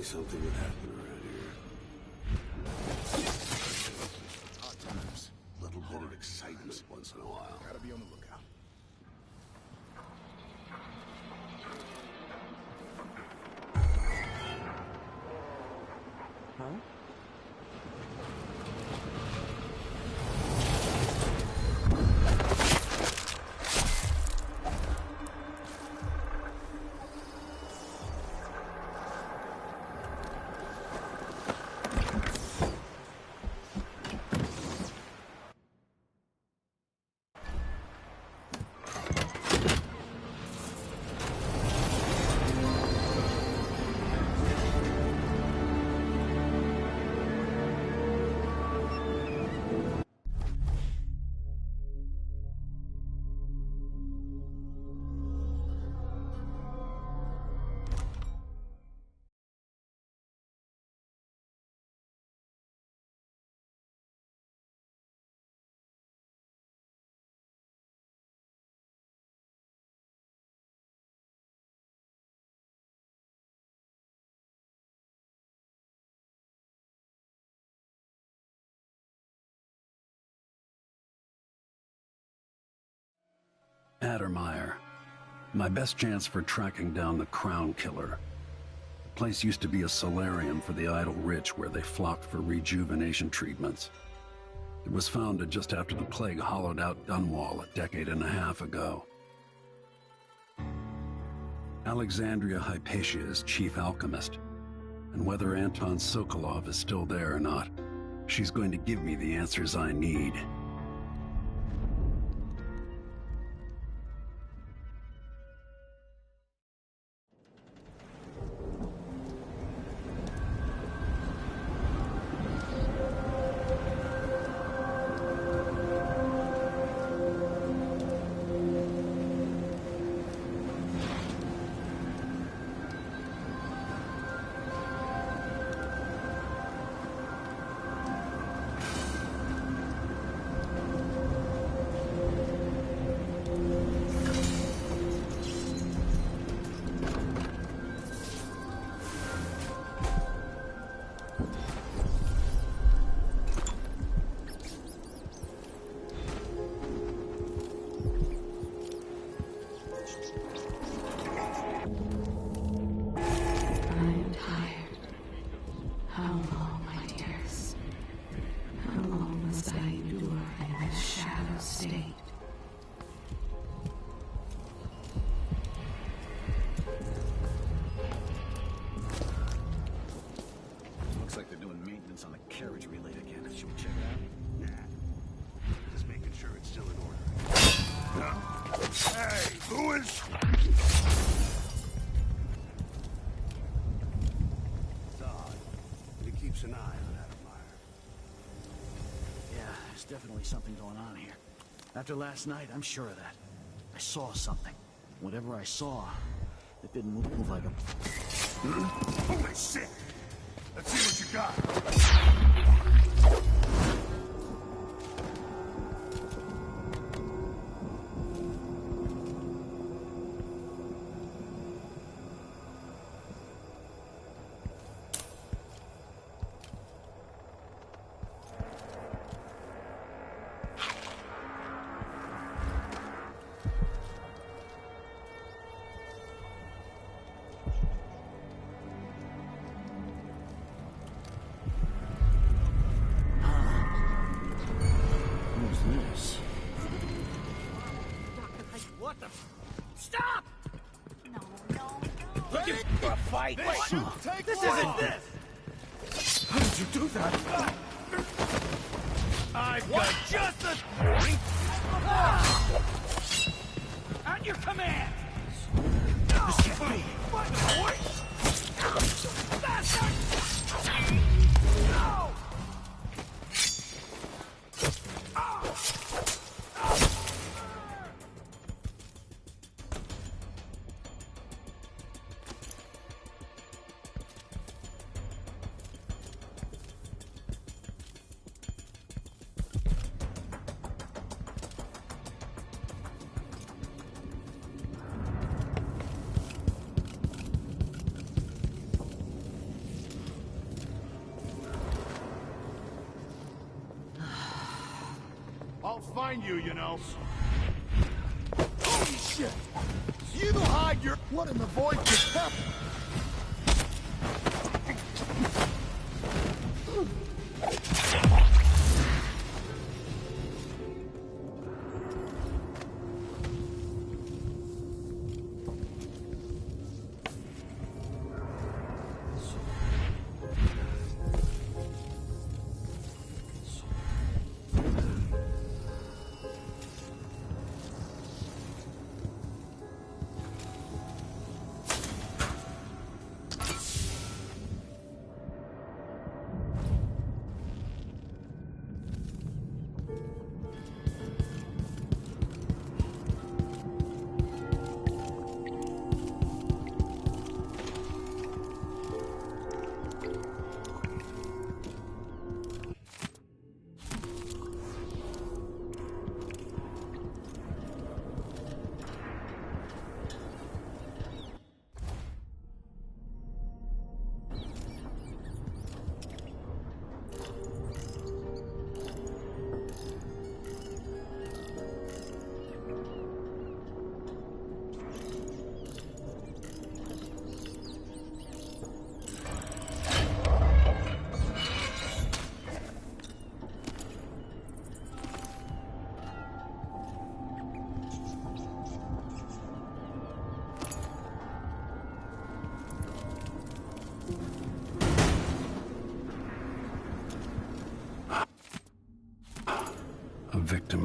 [SPEAKER 8] Something would happen around here. Hard times. Little bit of excitement once in a while.
[SPEAKER 14] Gotta be on the lookout.
[SPEAKER 2] Addermeyer. My best chance for tracking down the Crown Killer. The place used to be a solarium for the idle rich where they flocked for rejuvenation treatments. It was founded just after the plague hollowed out Dunwall a decade and a half ago. Alexandria Hypatia is chief alchemist, and whether Anton Sokolov is still there or not, she's going to give me the answers I need.
[SPEAKER 8] An eye on Addermeyer.
[SPEAKER 7] Yeah, there's definitely something going on here. After last night, I'm sure of that. I saw something. Whatever I saw, it didn't move like a...
[SPEAKER 8] Holy shit! Let's see what you got.
[SPEAKER 7] What the... Stop!
[SPEAKER 18] No.
[SPEAKER 7] Looking for a fight? This isn't this! How did you do that? I've got just the... At your command! This can't be! What the boy? Bastard! No!
[SPEAKER 8] I'll find you, you know. Holy shit! You go hide your... What in the void just happened?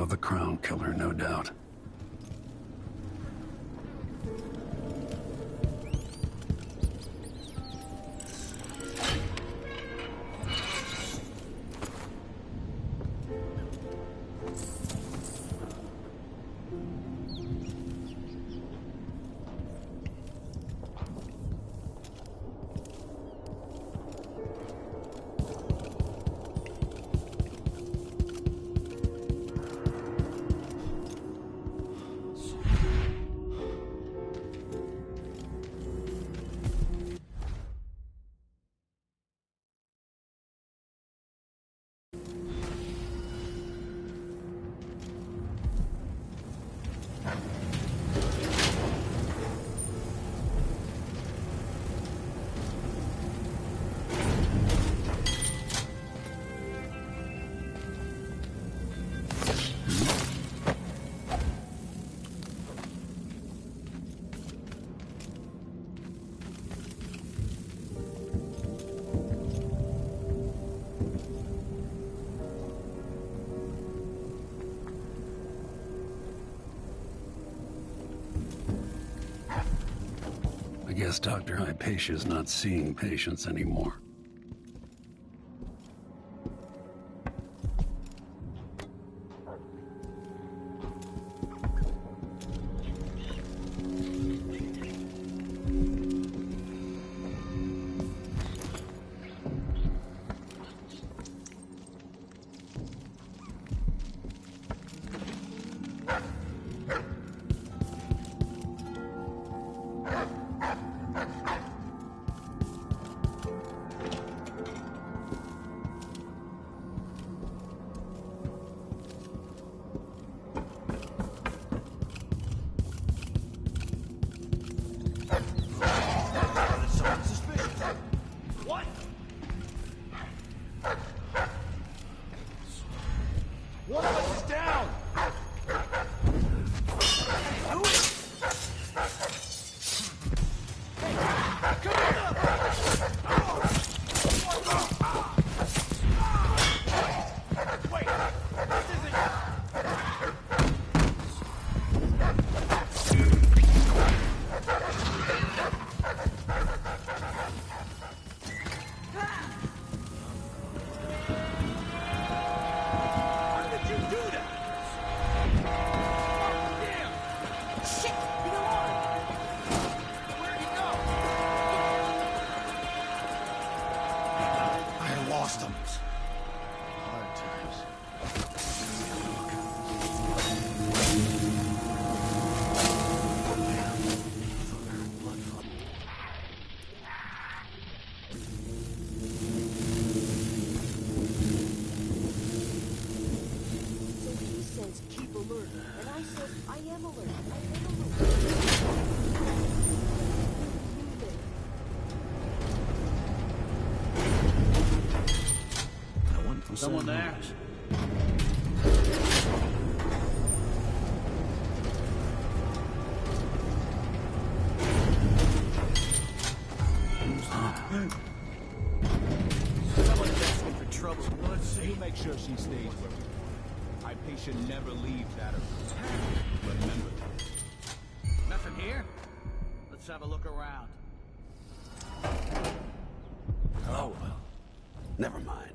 [SPEAKER 2] of the Crown Killer, no doubt. I guess Dr. Hypatia's not seeing patients anymore.
[SPEAKER 16] One of us is down! Do it! Hey, come on! Wait, this isn't... Lost them. Hard times.
[SPEAKER 13] So he says keep alert, and I said I am alert. I am alert.
[SPEAKER 7] Someone there?
[SPEAKER 16] Someone's asking for trouble. Let's see.
[SPEAKER 14] You make sure she stays with you. Hypatia never leaves that of remember that.
[SPEAKER 7] Nothing here? Let's have a look around.
[SPEAKER 2] Oh, well. Never mind.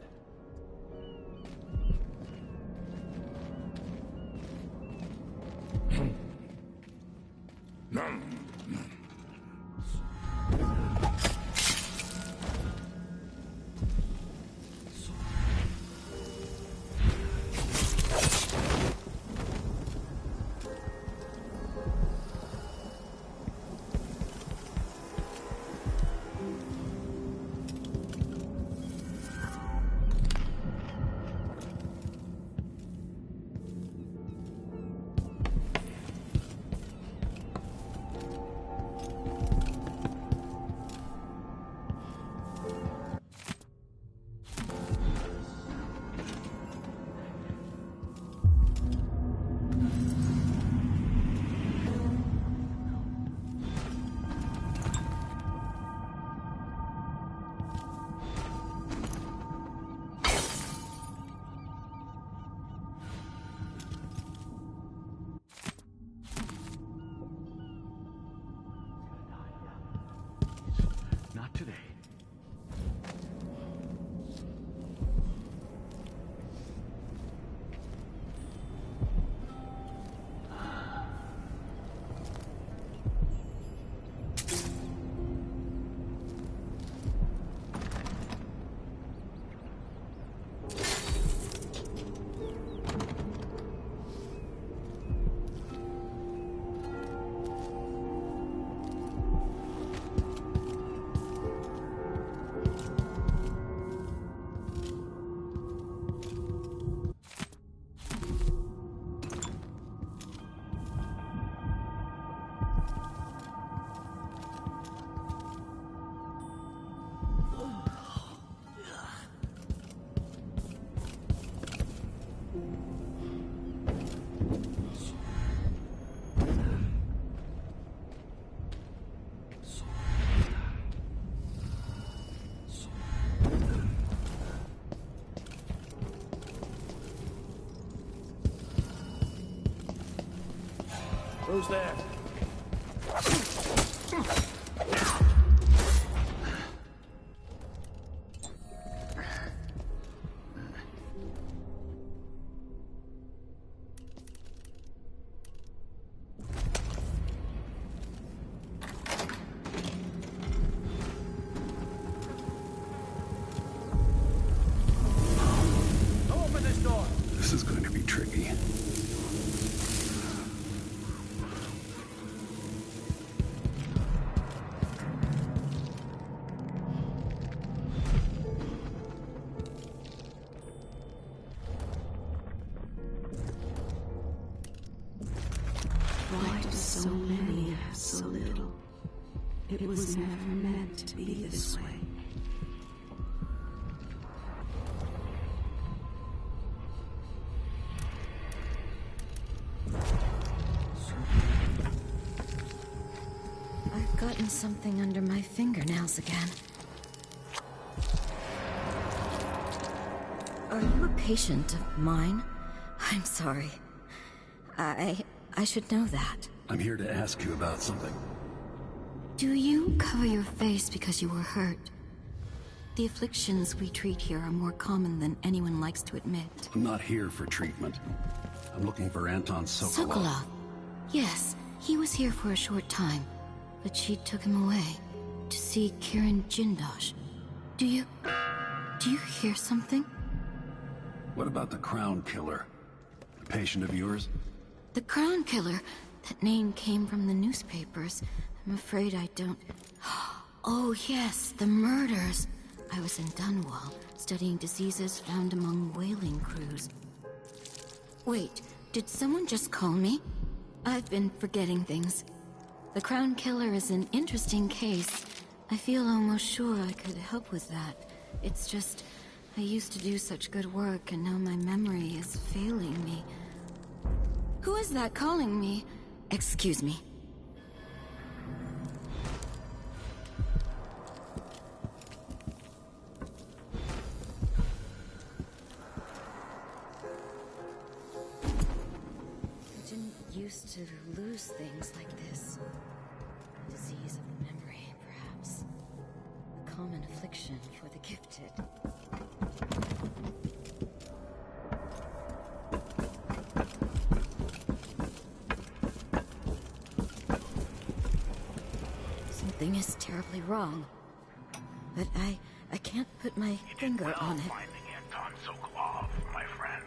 [SPEAKER 7] Who's there? Open this door.
[SPEAKER 2] This is going to be tricky.
[SPEAKER 12] Why do so many have so little? It was never meant to be this way.
[SPEAKER 3] I've gotten something under my fingernails again. Are you a patient of mine? I'm sorry. I should know that.
[SPEAKER 2] I'm here to ask you about something.
[SPEAKER 3] Do you cover your face because you were hurt? The afflictions we treat here are more common than anyone likes to admit.
[SPEAKER 2] I'm not here for treatment. I'm looking for Anton Sokolov.
[SPEAKER 3] Sokolov. Yes, he was here for a short time, but she took him away to see Kirin Jindosh. Do you hear something?
[SPEAKER 2] What about the Crown Killer? A patient of yours?
[SPEAKER 3] The Crown Killer. That name came from the newspapers. I'm afraid I don't... Oh yes, the murders. I was in Dunwall, studying diseases found among whaling crews. Wait, did someone just call me? I've been forgetting things. The Crown Killer is an interesting case. I feel almost sure I could help with that. It's just, I used to do such good work, and now my memory is failing me. Who is that calling me? Excuse me. I didn't used to lose things like this. Disease of the memory, perhaps. A common affliction for the gifted. Something is terribly wrong. But I can't put my finger on it.
[SPEAKER 20] Finding Anton Sokolov, my friend.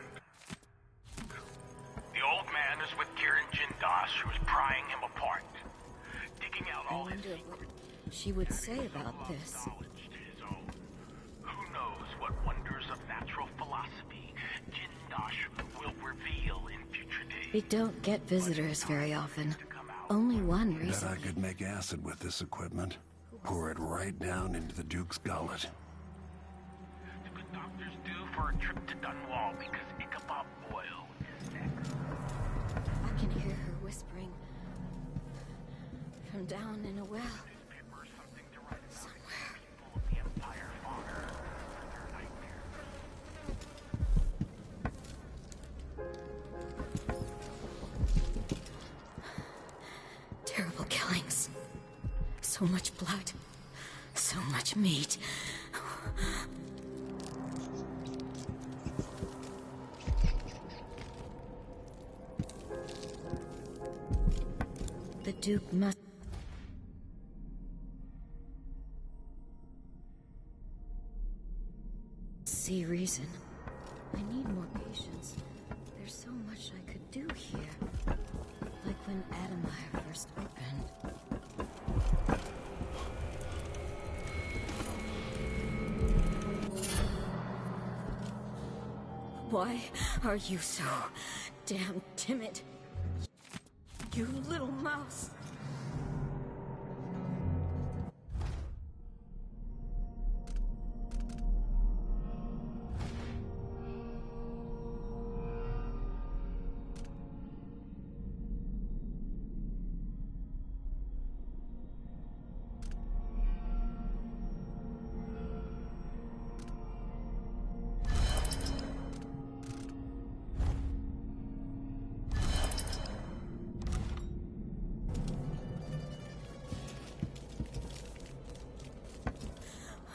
[SPEAKER 20] The old man is with Kirin Jindosh, who's prying him apart. Digging out all his secrets.
[SPEAKER 3] What she would say about this.
[SPEAKER 20] Who knows what wonders of natural philosophy Jindosh will reveal in future days.
[SPEAKER 3] We don't get visitors very often. Only one
[SPEAKER 2] Bet
[SPEAKER 3] recently.
[SPEAKER 2] I could make acid with this equipment. Pour it right down into the Duke's gullet.
[SPEAKER 20] The good doctor's due for a trip to Dunwall because Ichabod Boyle is next.
[SPEAKER 3] I can hear her whispering from down in a well. Terrible killings. So much blood. So much meat. The Duke must... see reason. I need more patience. There's so much I could do here. Like when Adamire first opened. Why are you so damn timid? You little mouse.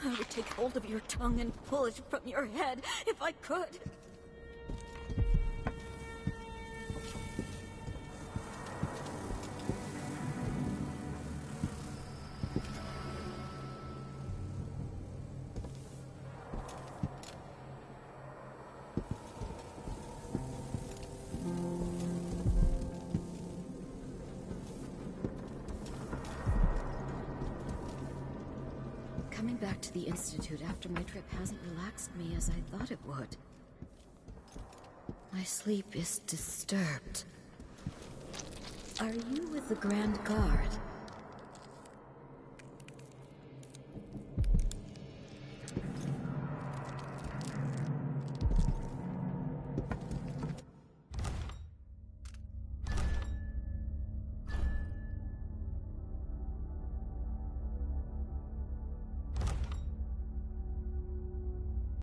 [SPEAKER 21] I would take hold of your tongue and pull it from your head if I could. Coming back to the Institute after my trip hasn't relaxed me as I thought it would. My sleep is disturbed. Are you with the Grand Guard?